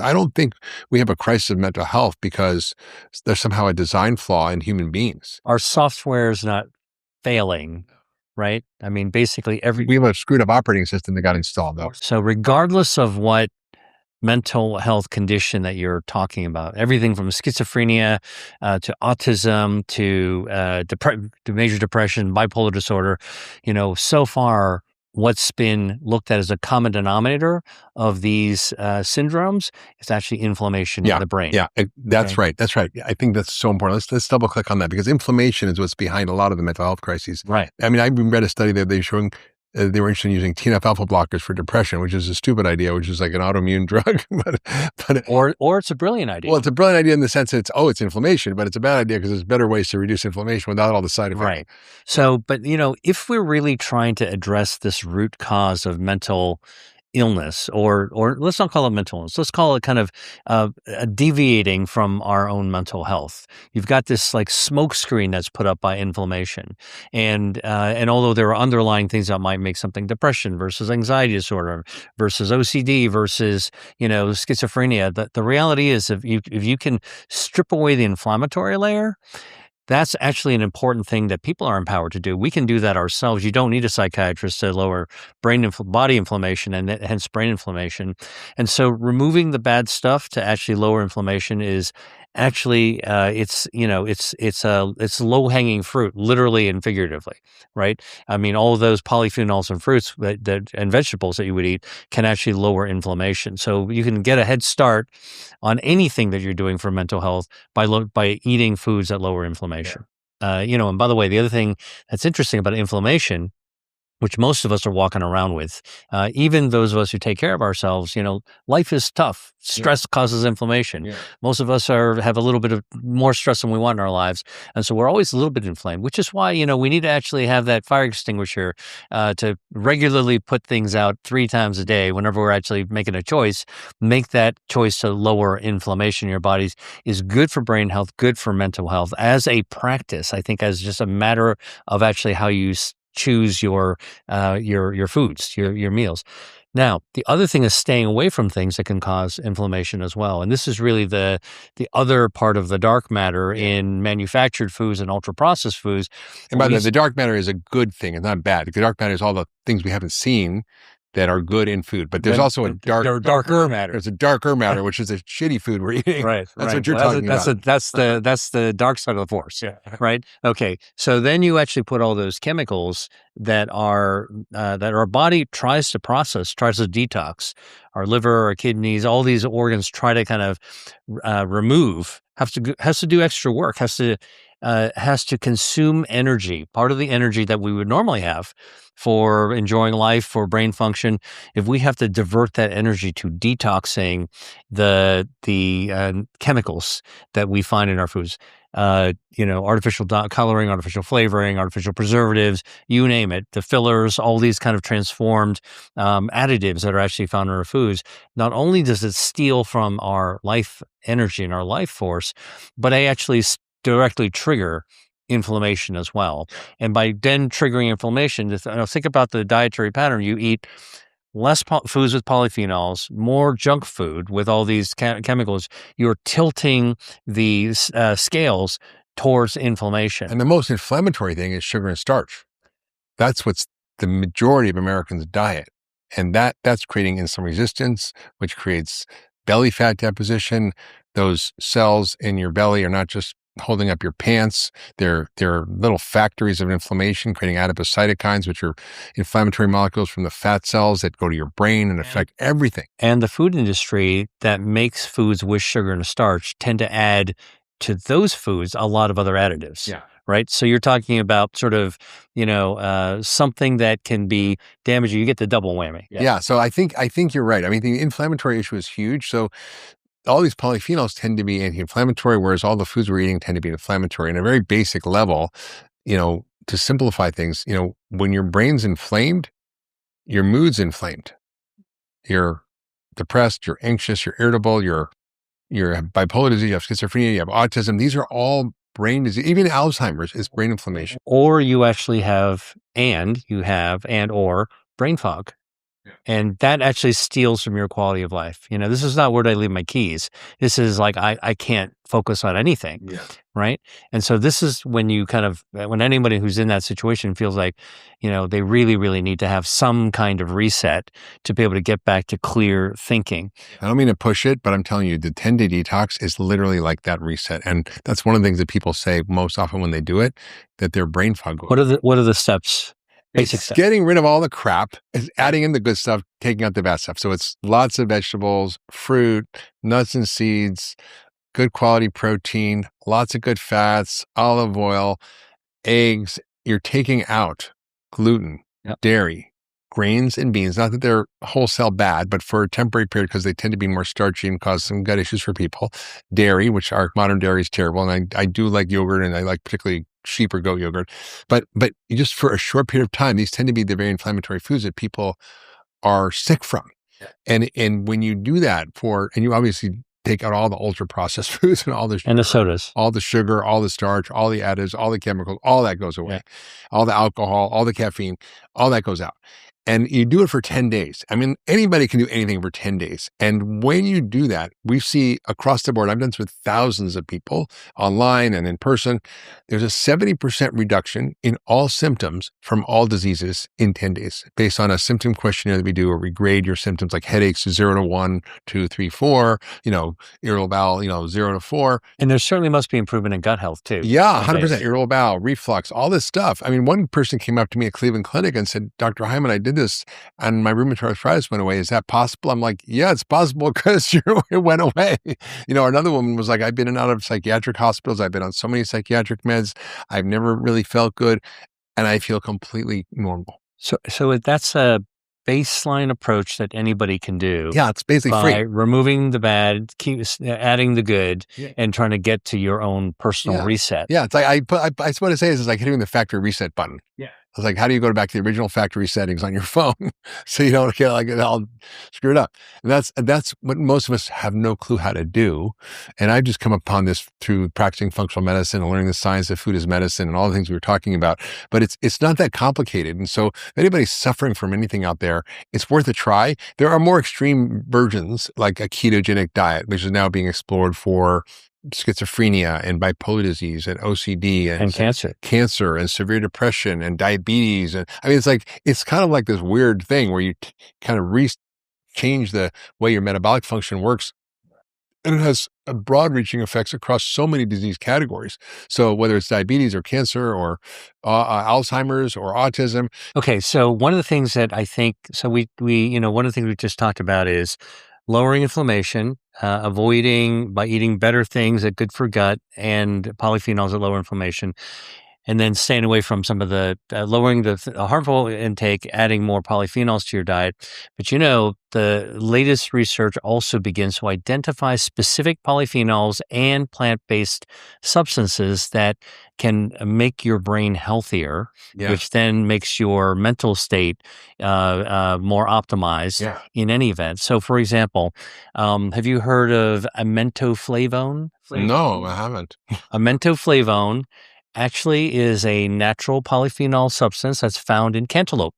I don't think we have a crisis of mental health because there's somehow a design flaw in human beings. Our software is not failing, right? I mean, basically We have a screwed up operating system that got installed, though. So regardless of what mental health condition that you're talking about, everything from schizophrenia to autism to major depression, bipolar disorder, so far what's been looked at as a common denominator of these syndromes is actually inflammation in the brain. Yeah, that's right. That's right. I think that's so important. Let's double click on that, because inflammation is what's behind a lot of the mental health crises. Right. I mean, I read a study that they're showing they were interested in using TNF alpha blockers for depression, which is a stupid idea, which is like an autoimmune drug. Or it's a brilliant idea. Well, it's a brilliant idea in the sense that it's inflammation, but it's a bad idea because there's better ways to reduce inflammation without all the side effects. Right. So, but if we're really trying to address this root cause of mental illness, or let's not call it mental illness, let's call it kind of deviating from our own mental health. You've got this like smoke screen that's put up by inflammation, and although there are underlying things that might make something depression versus anxiety disorder versus OCD versus schizophrenia, the reality is if you can strip away the inflammatory layer, that's actually an important thing that people are empowered to do. We can do that ourselves. You don't need a psychiatrist to lower body inflammation and hence brain inflammation. And so removing the bad stuff to actually lower inflammation is actually it's low hanging fruit, literally and figuratively, right? I mean, all of those polyphenols and fruits and vegetables that you would eat can actually lower inflammation. So you can get a head start on anything that you're doing for mental health by eating foods that lower inflammation. Yeah. And by the way, the other thing that's interesting about inflammation, which most of us are walking around with, even those of us who take care of ourselves, life is tough. Stress causes inflammation. Yeah. Most of us have a little bit of more stress than we want in our lives. And so we're always a little bit inflamed, which is why, we need to actually have that fire extinguisher to regularly put things out 3 times a day whenever we're actually making a choice. Make that choice to lower inflammation in your bodies is good for brain health, good for mental health as a practice. I think as just a matter of actually how you choose your foods, your meals. Now, the other thing is staying away from things that can cause inflammation as well. And this is really the other part of the dark matter in manufactured foods and ultra-processed foods. And by the way, the dark matter is a good thing. It's not bad. The dark matter is all the things we haven't seen that are good in food, but there's also a darker matter. There's a darker matter, which is a shitty food we're eating. Right. That's what you're talking about. That's the dark side of the force. Yeah. Right. Okay. So then you actually put all those chemicals that our body tries to process, tries to detox, our liver, our kidneys, all these organs try to kind of remove. Has to do extra work. Has to consume energy, part of the energy that we would normally have for enjoying life, for brain function. If we have to divert that energy to detoxing the chemicals that we find in our foods, artificial coloring, artificial flavoring, artificial preservatives, you name it, the fillers, all these kind of transformed additives that are actually found in our foods. Not only does it steal from our life energy and our life force, but they actually directly trigger inflammation as well. And by then triggering inflammation, think about the dietary pattern. You eat less foods with polyphenols, more junk food with all these chemicals. You're tilting the scales towards inflammation. And the most inflammatory thing is sugar and starch. That's what's the majority of Americans' diet. And that's creating insulin resistance, which creates belly fat deposition. Those cells in your belly are not just holding up your pants. They're little factories of inflammation, creating adipocytokines, which are inflammatory molecules from the fat cells that go to your brain and affect everything. And the food industry that makes foods with sugar and starch tend to add to those foods a lot of other additives. Yeah. Right. So you're talking about sort of, something that can be damaging. You get the double whammy. Yeah. So I think you're right. I mean, the inflammatory issue is huge. So all these polyphenols tend to be anti-inflammatory, whereas all the foods we're eating tend to be inflammatory. And a very basic level, to simplify things, when your brain's inflamed, your mood's inflamed. You're depressed, you're anxious, you're irritable, you have bipolar disease, you have schizophrenia, you have autism. These are all brain disease. Even Alzheimer's is brain inflammation. Or you actually have or brain fog. And that actually steals from your quality of life. This is not where I leave my keys. This is like I can't focus on anything, right? And so this is when you when anybody who's in that situation feels like, they really, really need to have some kind of reset to be able to get back to clear thinking. I don't mean to push it, but I'm telling you, the 10-day detox is literally like that reset. And that's one of the things that people say most often when they do it, that their brain fog goes. What are the steps? Basic It's steps. getting rid of all the crap, it's adding in the good stuff, taking out the bad stuff. So it's lots of vegetables, fruit, nuts and seeds, good quality protein, lots of good fats, olive oil, eggs. You're taking out gluten, dairy, grains, and beans. Not that they're wholesale bad, but for a temporary period, because they tend to be more starchy and cause some gut issues for people. Dairy, which our modern dairy is terrible. And I do like yogurt, and I like particularly sheep or goat yogurt. But just for a short period of time, these tend to be the very inflammatory foods that people are sick from. And when you do that and you obviously take out all the ultra processed foods and all the sugar, and the sodas, all the sugar, all the starch, all the additives, all the chemicals, all that goes away. All the alcohol, all the caffeine, all that goes out. And you do it for 10 days. I mean, anybody can do anything for 10 days. And when you do that, we see across the board, I've done this with thousands of people online and in person, there's a 70% reduction in all symptoms from all diseases in 10 days, based on a symptom questionnaire that we do, where we grade your symptoms like headaches 0 to 1, 2, 3, 4, irritable bowel, 0 to 4. And there certainly must be improvement in gut health too. Yeah, 100%. Irritable bowel, reflux, all this stuff. I mean, one person came up to me at Cleveland Clinic and said, Dr. Hyman, I did this and my rheumatoid arthritis went away. Is that possible? I'm like, yeah, it's possible because it went away. Another woman was like, I've been in and out of psychiatric hospitals. I've been on so many psychiatric meds. I've never really felt good. And I feel completely normal. So that's a baseline approach that anybody can do. Yeah, it's basically by free. removing the bad, keep adding the good, and trying to get to your own personal reset. Yeah, it's like I just want to say is it's like hitting the factory reset button. Yeah. I was like, how do you go back to the original factory settings on your phone so you don't get like it all screwed up? And that's what most of us have no clue how to do. And I've just come upon this through practicing functional medicine and learning the science of food as medicine and all the things we were talking about. But it's not that complicated. And so if anybody's suffering from anything out there, it's worth a try. There are more extreme versions, like a ketogenic diet, which is now being explored for schizophrenia and bipolar disease and OCD and cancer and severe depression and diabetes. And I mean, it's kind of like this weird thing where you kind of change the way your metabolic function works. And it has broad reaching effects across so many disease categories. So whether it's diabetes or cancer or Alzheimer's or autism. Okay. So one of the things that I think, one of the things we just talked about is lowering inflammation, avoiding by eating better things that are good for gut and polyphenols that lower inflammation, and then staying away from some of the lowering the harmful intake, adding more polyphenols to your diet. But the latest research also begins to identify specific polyphenols and plant-based substances that can make your brain healthier, which then makes your mental state more optimized in any event. So, for example, have you heard of amentoflavone? No, I haven't. Amentoflavone actually is a natural polyphenol substance that's found in cantaloupe.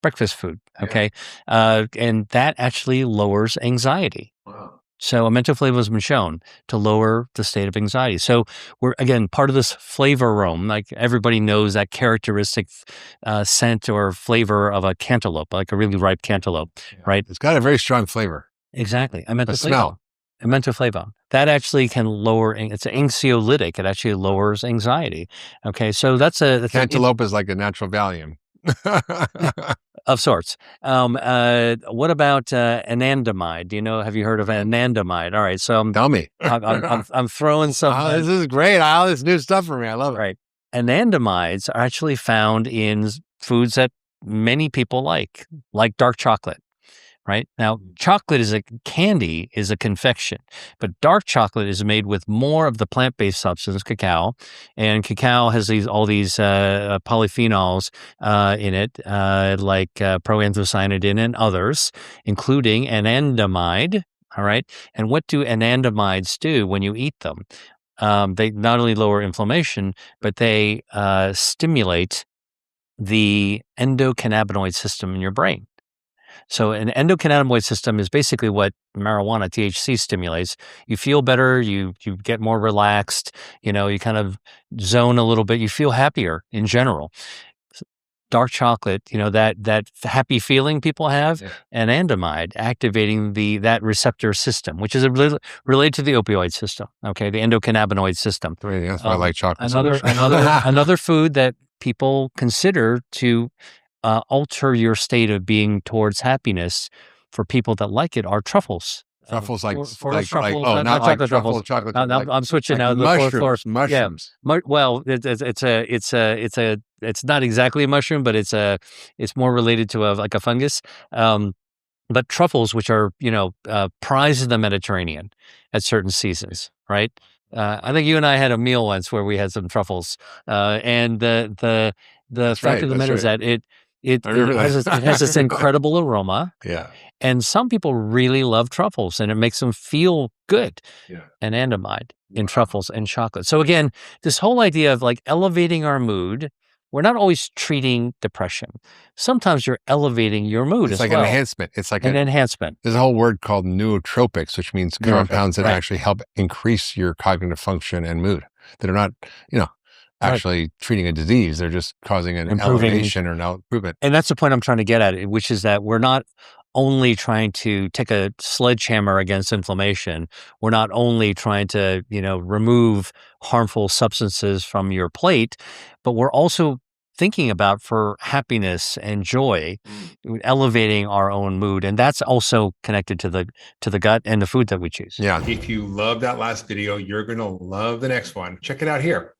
Breakfast food. Okay. And that actually lowers anxiety. Wow. So amentoflavone has been shown to lower the state of anxiety. So we're, again, part of this flavor aroma. Like everybody knows that characteristic scent or flavor of a cantaloupe, like a really ripe cantaloupe, right? It's got a very strong flavor. Exactly. The smell. Amentoflavone. That actually can lower, it's an anxiolytic. It actually lowers anxiety. Okay. So that's cantaloupe is like a natural Valium. Of sorts. What about Anandamide? Have you heard of Anandamide? All right. So tell me. I'm throwing some. This is great. All this new stuff for me. I love it. Right. Anandamides are actually found in foods that many people like dark chocolate. Right? Now, chocolate is a confection, but dark chocolate is made with more of the plant-based substance, cacao, and cacao has all these polyphenols in it, like proanthocyanidin and others, including anandamide. All right. And what do anandamides do when you eat them? They not only lower inflammation, but they stimulate the endocannabinoid system in your brain. So an endocannabinoid system is basically what marijuana, THC, stimulates. You feel better, you get more relaxed, you kind of zone a little bit, you feel happier in general. Dark chocolate, that happy feeling people have, Yeah. anandamide activating that receptor system, which is related to the opioid system, okay, the endocannabinoid system. Yeah, that's why I like chocolate so Another much. another food that people consider to alter your state of being towards happiness for people that like it are truffles. Truffles like Forest like truffles, oh, not not like chocolate truffles. chocolate, Now like I'm switching like now. The mushrooms, yeah. mushrooms. Well, it's not exactly a mushroom, but it's more related to like a fungus. But truffles, which are prized in the Mediterranean at certain seasons, right? I think you and I had a meal once where we had some truffles, and the That's fact right, of the that's matter is right. that I remember it has this that. incredible aroma, Yeah, and some people really love truffles, and it makes them feel good. yeah. Anandamide in Wow. truffles and chocolate. So again, this whole idea of like elevating our mood, we're not always treating depression. Sometimes you're elevating your mood It's as like an well. enhancement. It's like An enhancement. there's a whole word called nootropics, which means compounds that right. actually help increase your cognitive function and mood, that are not, Right. actually treating a disease. They're just causing an Improving. elevation or an improvement. And that's the point I'm trying to get at, which is that we're not only trying to take a sledgehammer against inflammation. We're not only trying to, remove harmful substances from your plate, but we're also thinking about for happiness and joy, elevating our own mood. And that's also connected to the gut and the food that we choose. Yeah. If you love that last video, you're going to love the next one. Check it out here.